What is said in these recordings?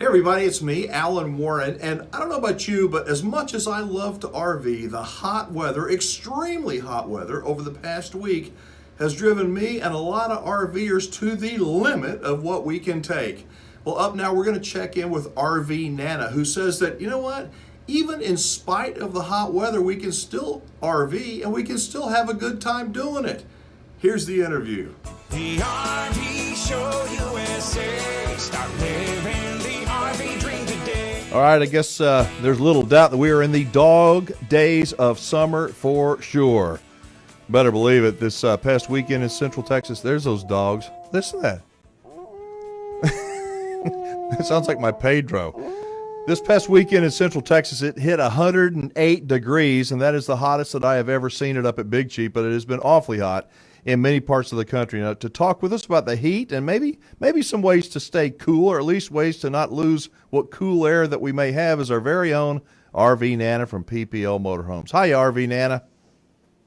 Hey everybody, it's me, Alan Warren, and I don't know about you, but as much as I love to RV, the hot weather, extremely hot weather over the past week has driven me and a lot of RVers to the limit of what we can take. Well, up now we're going to check in with RV Nana, who says that, you know what, even in spite of the hot weather, we can still RV and we can still have a good time doing it. Here's the interview. The RV Show USA. Start living the RV dream today. All right, I guess there's little doubt that we are in the dog days of summer for sure. Better believe it. This past weekend in Central Texas, there's those dogs. Listen to that. It sounds like my Pedro. This past weekend in Central Texas, it hit 108 degrees, and that is the hottest that I have ever seen it up at Big Chief, but it has been awfully hot in many parts of the country. Now, to talk with us about the heat and maybe some ways to stay cool, or at least ways to not lose what cool air that we may have, is our very own RV Nana from PPL Motorhomes. Hi, RV Nana.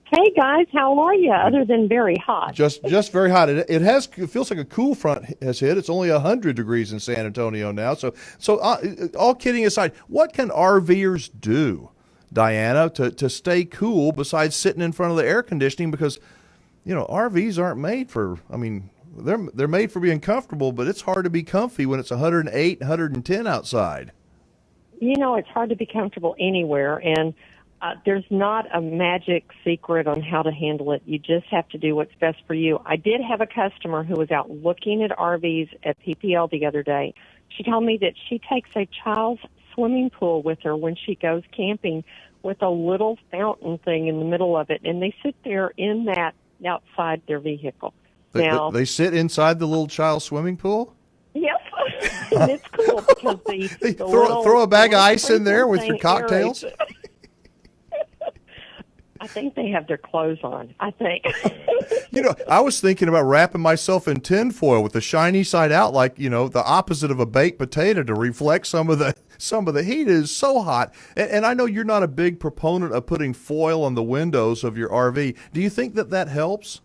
Hey guys, how are you? Other than very hot. Just very hot. It feels like a cool front has hit. It's only 100 degrees in San Antonio now. So all kidding aside, what can RVers do, Diana, to stay cool besides sitting in front of the air conditioning? Because RVs aren't made for. I mean, they're made for being comfortable, but it's hard to be comfy when it's 108, 110 outside. It's hard to be comfortable anywhere, and there's not a magic secret on how to handle it. You just have to do what's best for you. I did have a customer who was out looking at RVs at PPL the other day. She told me that she takes a child's swimming pool with her when she goes camping, with a little fountain thing in the middle of it, and they sit there in that outside their vehicle. They sit inside the little child swimming pool? Yes. And it's cool because they throw a bag of ice in there with your cocktails? I think they have their clothes on, I think. I was thinking about wrapping myself in tin foil with the shiny side out, like, the opposite of a baked potato, to reflect some of the heat. It is so hot. And I know you're not a big proponent of putting foil on the windows of your RV. Do you think that helps?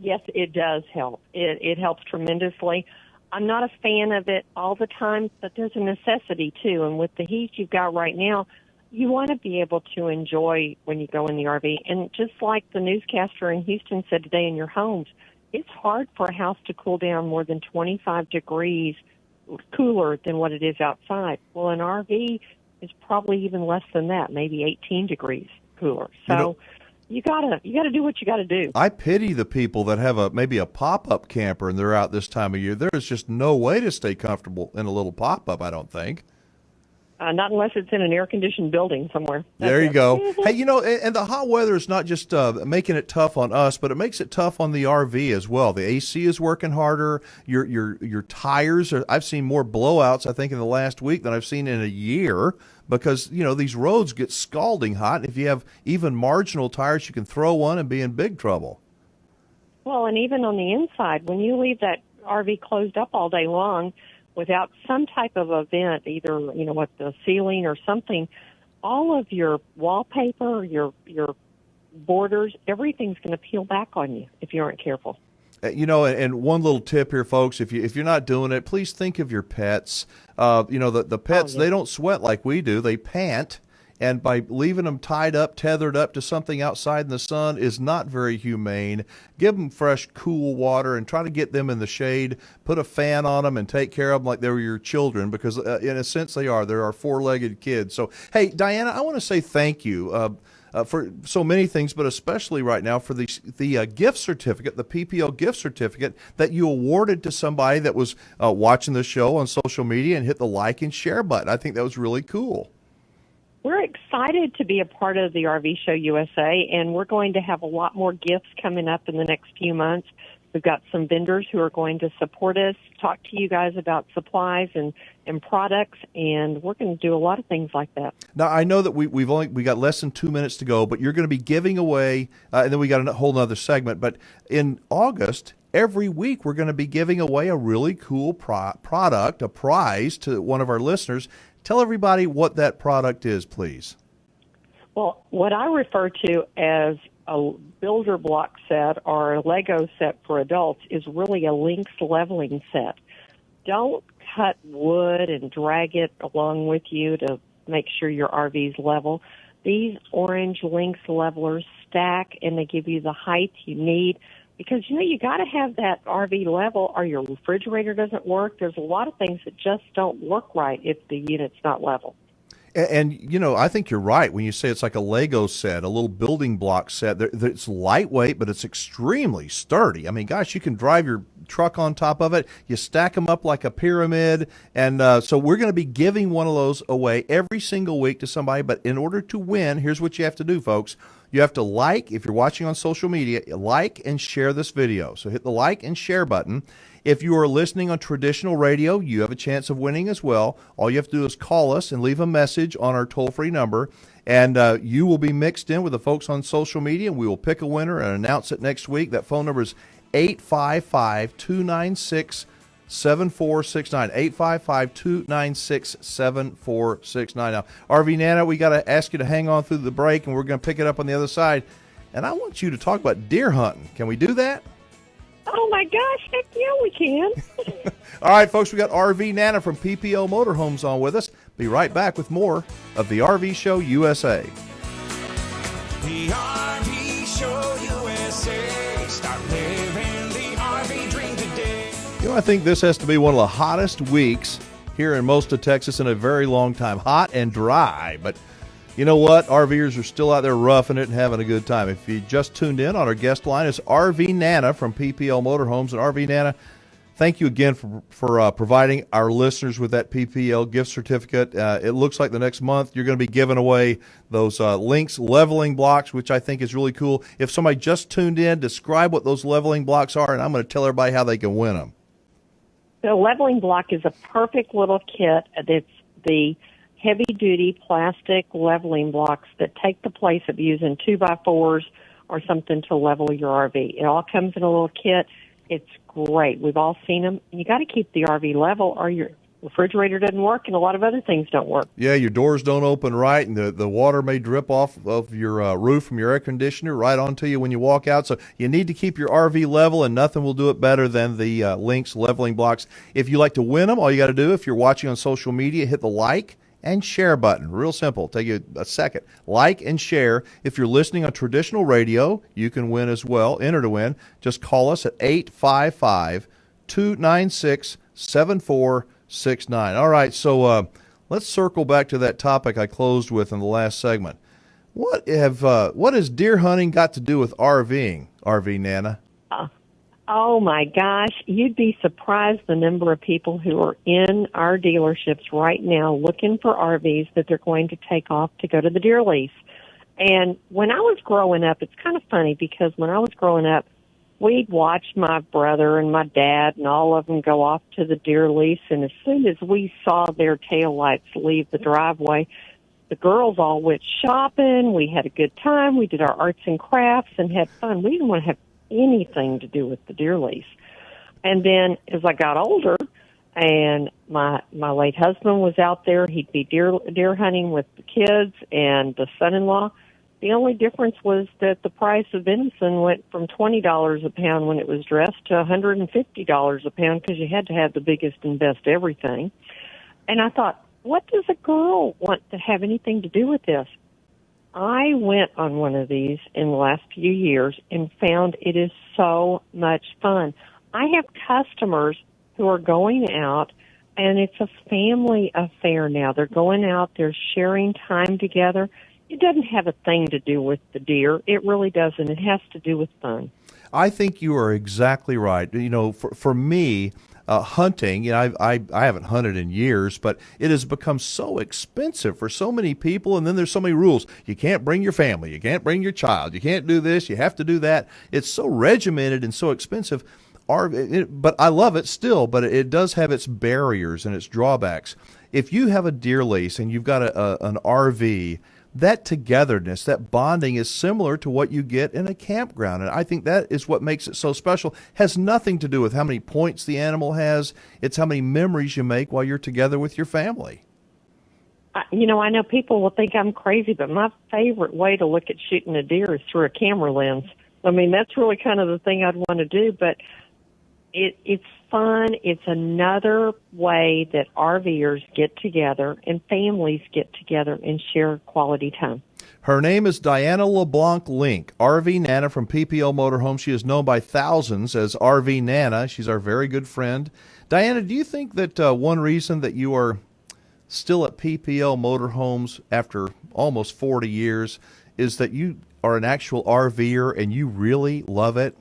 Yes, it does help. It helps tremendously. I'm not a fan of it all the time, but there's a necessity too. And with the heat you've got right now, you want to be able to enjoy when you go in the RV. And just like the newscaster in Houston said today, in your homes, it's hard for a house to cool down more than 25 degrees cooler than what it is outside. Well, an RV is probably even less than that, maybe 18 degrees cooler. So you gotta do what you gotta do. I pity the people that have maybe a pop-up camper and they're out this time of year. There is just no way to stay comfortable in a little pop-up, I don't think. Not unless it's in an air-conditioned building somewhere. There you go. Hey, and the hot weather is not just making it tough on us, but it makes it tough on the RV as well. The AC is working harder. Your tires are. I've seen more blowouts, I think, in the last week than I've seen in a year, because these roads get scalding hot. If you have even marginal tires, you can throw one and be in big trouble. Well, and even on the inside, when you leave that RV closed up all day long, without some type of event, either, with the ceiling or something, all of your wallpaper, your borders, everything's going to peel back on you if you aren't careful. And one little tip here, folks, if you're not doing it, please think of your pets. The pets, they don't sweat like we do. They pant. And by leaving them tied up, tethered up to something outside in the sun is not very humane. Give them fresh, cool water and try to get them in the shade. Put a fan on them and take care of them like they were your children, because in a sense they are. They're our four-legged kids. So, hey, Diana, I want to say thank you for so many things, but especially right now for the gift certificate, the PPL gift certificate that you awarded to somebody that was watching the show on social media and hit the like and share button. I think that was really cool. We're excited to be a part of the RV Show USA, and we're going to have a lot more gifts coming up in the next few months. We've got some vendors who are going to support us, talk to you guys about supplies and products, and we're going to do a lot of things like that. Now, I know that we got less than 2 minutes to go, but you're going to be giving away, and then we got a whole other segment, but in August, every week we're going to be giving away a really cool product, a prize to one of our listeners. Tell everybody what that product is, please. Well, what I refer to as a builder block set or a Lego set for adults is really a Lynx leveling set. Don't cut wood and drag it along with you to make sure your RV's level. These orange Lynx levelers stack, and they give you the height you need. Because, you got to have that RV level or your refrigerator doesn't work. There's a lot of things that just don't work right if the unit's not level. And I think you're right when you say it's like a Lego set, a little building block set. It's lightweight, but it's extremely sturdy. I mean, gosh, you can drive your truck on top of it. You stack them up like a pyramid. And so we're going to be giving one of those away every single week to somebody. But in order to win, here's what you have to do, folks. You have to if you're watching on social media, like and share this video. So hit the like and share button. If you are listening on traditional radio, you have a chance of winning as well. All you have to do is call us and leave a message on our toll-free number, and you will be mixed in with the folks on social media, and we will pick a winner and announce it next week. That phone number is 855-296-7469, 855-296-7469. Now, RV Nana, we got to ask you to hang on through the break, and we're going to pick it up on the other side. And I want you to talk about deer hunting. Can we do that? Oh, my gosh, heck yeah, we can. All right, folks, we got RV Nana from PPO Motorhomes on with us. Be right back with more of the RV Show USA. The RV Show USA. Start living the RV dream today. I think this has to be one of the hottest weeks here in most of Texas in a very long time. Hot and dry, but you know what? RVers are still out there roughing it and having a good time. If you just tuned in, on our guest line is RV Nana from PPL Motorhomes. And RV Nana, thank you again for providing our listeners with that PPL gift certificate. It looks like the next month you're going to be giving away those Lynx leveling blocks, which I think is really cool. If somebody just tuned in, describe what those leveling blocks are, and I'm going to tell everybody how they can win them. The leveling block is a perfect little kit. It's the heavy-duty plastic leveling blocks that take the place of using 2x4s or something to level your RV. It all comes in a little kit. It's great. We've all seen them. You got to keep the RV level or your refrigerator doesn't work and a lot of other things don't work. Yeah, your doors don't open right, and the water may drip off of your roof from your air conditioner right onto you when you walk out. So you need to keep your RV level, and nothing will do it better than the Lynx leveling blocks. If you like to win them, all you got to do, if you're watching on social media, hit the like and share button. Real simple. Take you a second. Like and share. If you're listening on traditional radio, you can win as well. Enter to win. Just call us at 855-296-7469. All right, so let's circle back to that topic I closed with in the last segment. What has deer hunting got to do with RVing, RV Nana? Oh, my gosh. You'd be surprised the number of people who are in our dealerships right now looking for RVs that they're going to take off to go to the deer lease. And when I was growing up, it's kind of funny because when I was growing up, we'd watch my brother and my dad and all of them go off to the deer lease. And as soon as we saw their taillights leave the driveway, the girls all went shopping. We had a good time. We did our arts and crafts and had fun. We didn't want to have anything to do with the deer lease. And then as I got older and my late husband was out there, he'd be deer hunting with the kids and the son-in-law. The only difference was that the price of venison went from $20 a pound when it was dressed to $150 a pound because you had to have the biggest and best everything. And I thought, what does a girl want to have anything to do with this? I went on one of these in the last few years and found it is so much fun. I have customers who are going out, and it's a family affair now. They're going out, they're sharing time together. It doesn't have a thing to do with the deer. It really doesn't. It has to do with fun. I think you are exactly right. For me, hunting, I haven't hunted in years, but it has become so expensive for so many people, and then there's so many rules. You can't bring your family, you can't bring your child, you can't do this, you have to do that. It's so regimented and so expensive. But I love it still, but it does have its barriers and its drawbacks. If you have a deer lease and you've got an RV, that togetherness, that bonding is similar to what you get in a campground. And I think that is what makes it so special. Has nothing to do with how many points the animal has. It's how many memories you make while you're together with your family. I know people will think I'm crazy, but my favorite way to look at shooting a deer is through a camera lens. I mean, that's really kind of the thing I'd want to do. But It's fun. It's another way that RVers get together and families get together and share quality time. Her name is Diana Leblanc-Link, RV Nana from PPL Motorhome. She is known by thousands as RV Nana. She's our very good friend. Diana, do you think that one reason that you are still at PPL Motorhomes after almost 40 years is that you are an actual RVer and you really love it?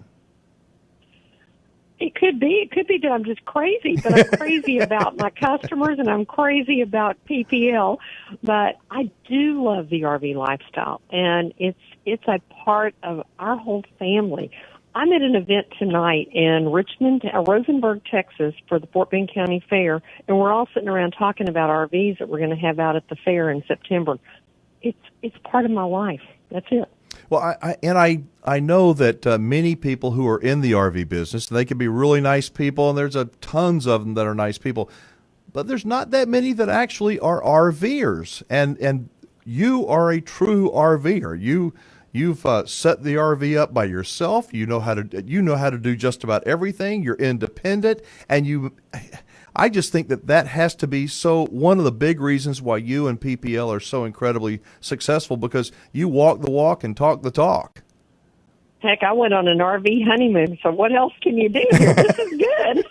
It could be. It could be that I'm just crazy, but I'm crazy about my customers and I'm crazy about PPL. But I do love the RV lifestyle, and it's a part of our whole family. I'm at an event tonight in Richmond, Rosenberg, Texas, for the Fort Bend County Fair, and we're all sitting around talking about RVs that we're going to have out at the fair in September. It's part of my life. That's it. Well, I know that many people who are in the RV business, they can be really nice people, and there's tons of them that are nice people, but there's not that many that actually are RVers, and you are a true RVer. You've set the RV up by yourself. You know how to do just about everything. You're independent, and I just think that has to be one of the big reasons why you and PPL are so incredibly successful, because you walk the walk and talk the talk. Heck, I went on an RV honeymoon, so what else can you do here? This is good.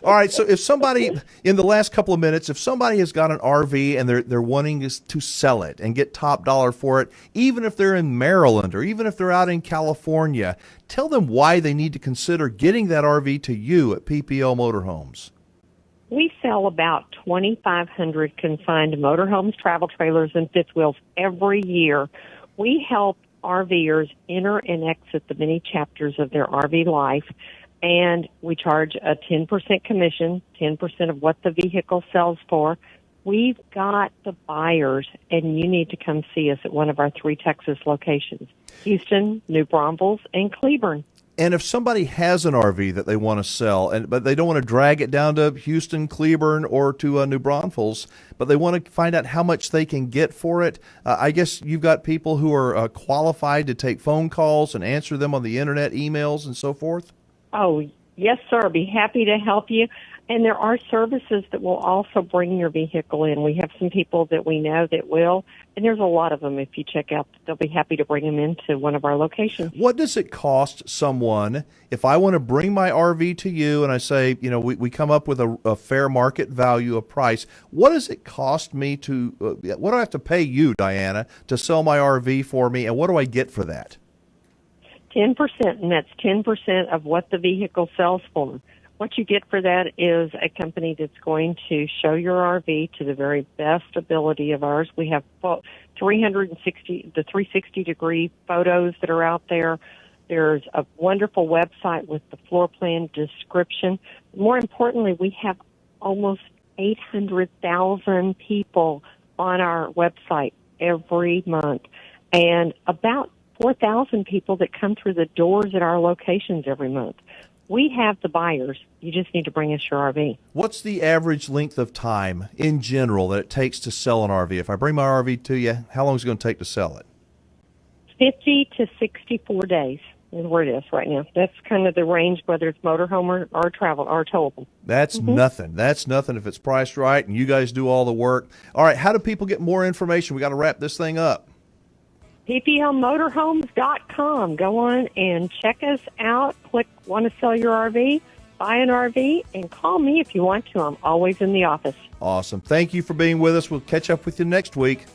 All right, so if somebody, in the last couple of minutes, if somebody has got an RV and they're wanting to sell it and get top dollar for it, even if they're in Maryland or even if they're out in California, tell them why they need to consider getting that RV to you at PPL Motorhomes. We sell about 2,500 consigned motorhomes, travel trailers, and fifth wheels every year. We help RVers enter and exit the many chapters of their RV life, and we charge a 10% commission, 10% of what the vehicle sells for. We've got the buyers, and you need to come see us at one of our 3 Texas locations, Houston, New Braunfels, and Cleburne. And if somebody has an RV that they want to sell, but they don't want to drag it down to Houston, Cleburne, or to New Braunfels, but they want to find out how much they can get for it, I guess you've got people who are qualified to take phone calls and answer them on the internet, emails, and so forth? Oh, yes, sir. I'd be happy to help you. And there are services that will also bring your vehicle in. We have some people that we know that will, and there's a lot of them. If you check out, they'll be happy to bring them into one of our locations. What does it cost someone if I want to bring my RV to you and I say, we come up with a fair market value, a price? What does it cost me what do I have to pay you, Diana, to sell my RV for me, and what do I get for that? 10%, and that's 10% of what the vehicle sells for. What you get for that is a company that's going to show your RV to the very best ability of ours. We have 360-degree photos that are out there. There's a wonderful website with the floor plan description. More importantly, we have almost 800,000 people on our website every month, and about 4,000 people that come through the doors at our locations every month. We have the buyers. You just need to bring us your RV. What's the average length of time in general that it takes to sell an RV? If I bring my RV to you, how long is it going to take to sell it? 50 to 64 days is where it is right now. That's kind of the range, whether it's motorhome or travel or towable. That's nothing. That's nothing if it's priced right and you guys do all the work. All right, how do people get more information? We got to wrap this thing up. PPLmotorhomes.com. Go on and check us out. Click Want to Sell Your RV, buy an RV, and call me if you want to. I'm always in the office. Awesome. Thank you for being with us. We'll catch up with you next week.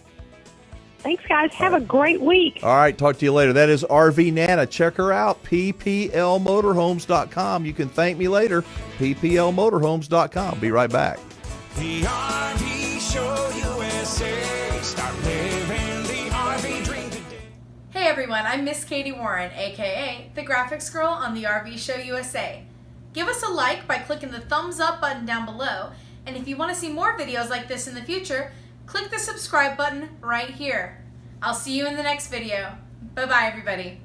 Thanks, guys. Have a great week. All right, talk to you later. That is RV Nana. Check her out, PPLmotorhomes.com. You can thank me later, PPLmotorhomes.com. Be right back. The RV Show USA. Start living the RV dream today. Hey everyone, I'm Miss Katie Warren, aka the graphics girl on the RV Show USA. Give us a like by clicking the thumbs up button down below, and if you want to see more videos like this in the future, click the subscribe button right here. I'll see you in the next video. Bye bye everybody.